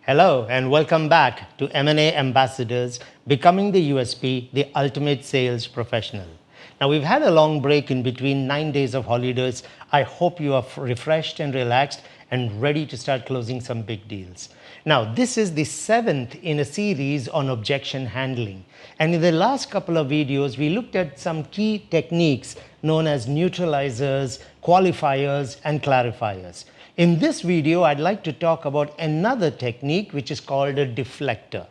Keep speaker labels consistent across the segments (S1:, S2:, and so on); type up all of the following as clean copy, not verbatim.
S1: Hello and welcome back to M&A Ambassadors, Becoming the USP, the Ultimate Sales Professional. Now we've had a long break in between 9 days of holidays. I hope you are refreshed and relaxed and ready to start closing some big deals. Now this is the 7th in a series on objection handling. And in the last couple of videos, we looked at some key techniques known as neutralizers, qualifiers, and clarifiers. In this video, I'd like to talk about another technique which is called a deflector.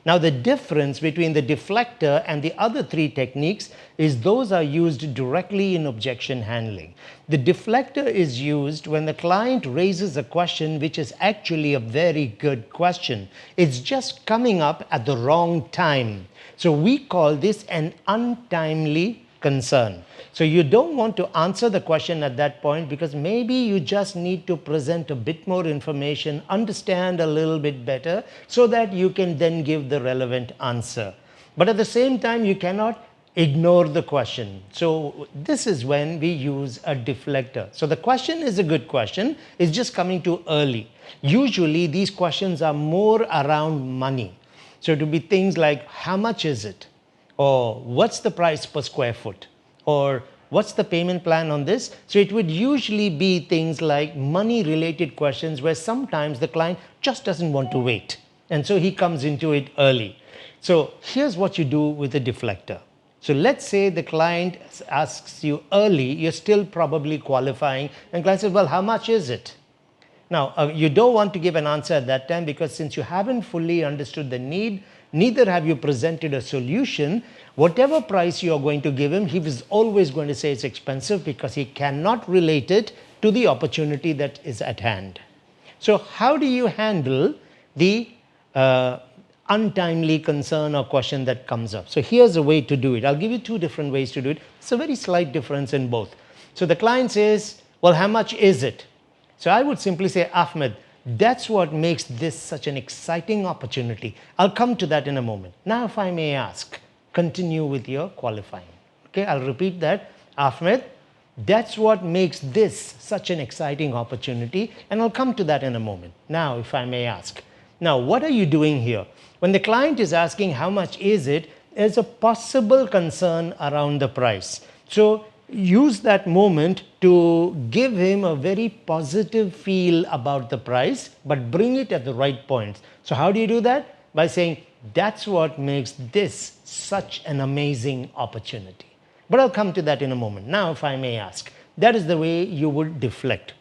S1: Now the difference between the deflector and the other three techniques is those are used directly in objection handling. The deflector is used when the client raises a question which is actually a very good question. It's just coming up at the wrong time. So we call this an untimely concern. So you don't want to answer the question at that point because maybe you just need to present a bit more information, understand a little bit better so that you can then give the relevant answer. But at the same time, you cannot ignore the question. So this is when we use a deflector. So the question is a good question, it's just coming too early. Usually these questions are more around money. So it would be things like, how much is it? Or what's the price per square foot? Or what's the payment plan on this? So it would usually be things like money related questions where sometimes the client just doesn't want to wait. And so he comes into it early. So here's what you do with a deflector. So let's say the client asks you early, you're still probably qualifying, and the client says, well, how much is it? Now, you don't want to give an answer at that time because since you haven't fully understood the need, neither have you presented a solution. Whatever price you are going to give him, he is always going to say it's expensive because he cannot relate it to the opportunity that is at hand. So how do you handle the untimely concern or question that comes up? So here's a way to do it. I'll give you two different ways to do it. It's a very slight difference in both. So the client says, well, how much is it? So I would simply say, Ahmed, that's what makes this such an exciting opportunity. I'll come to that in a moment. Now, if I may ask, continue with your qualifying. Okay, I'll repeat that. Ahmed, that's what makes this such an exciting opportunity. And I'll come to that in a moment. Now, if I may ask. Now, what are you doing here? When the client is asking how much is it, there's a possible concern around the price. So use that moment to give him a very positive feel about the price, but bring it at the right points. So how do you do that? By saying, that's what makes this such an amazing opportunity. But I'll come to that in a moment. Now, if I may ask, that is the way you would deflect.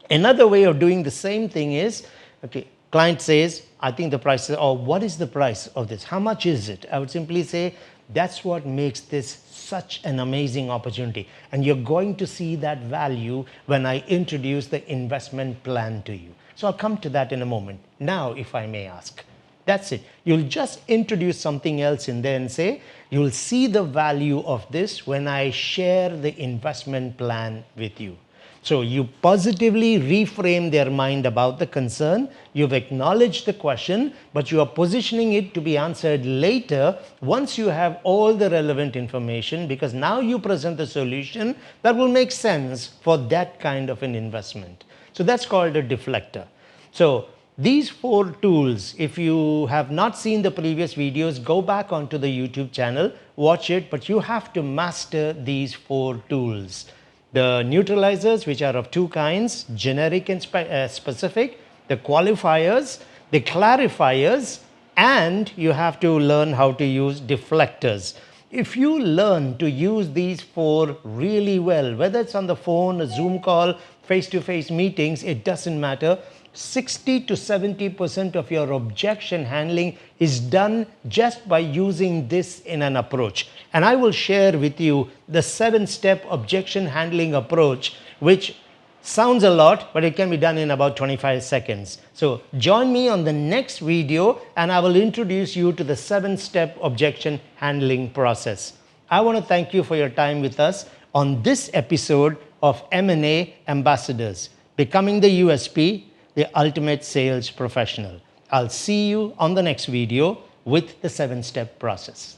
S1: Another way of doing the same thing is, okay, client says, I think the price is, or what is the price of this? How much is it? I would simply say, that's what makes this such an amazing opportunity. And you're going to see that value when I introduce the investment plan to you. So I'll come to that in a moment. Now, if I may ask, that's it. You'll just introduce something else in there and say, you'll see the value of this when I share the investment plan with you. So you positively reframe their mind about the concern. You've acknowledged the question, but you are positioning it to be answered later once you have all the relevant information, because now you present the solution that will make sense for that kind of an investment. So that's called a deflector. So these 4 tools, if you have not seen the previous videos, go back onto the YouTube channel, watch it, but you have to master these 4 tools. The neutralizers, which are of 2 kinds, generic and specific, the qualifiers, the clarifiers, and you have to learn how to use deflectors. If you learn to use these 4 really well, whether it's on the phone, a Zoom call, face-to-face meetings, it doesn't matter. 60 to 70% of your objection handling is done just by using this in an approach. And I will share with you the 7-step objection handling approach, which sounds a lot, but it can be done in about 25 seconds. So join me on the next video and I will introduce you to the 7-step objection handling process. I want to thank you for your time with us on this episode of M&A Ambassadors, Becoming the USP, the Ultimate Sales Professional. I'll see you on the next video with the 7-step process.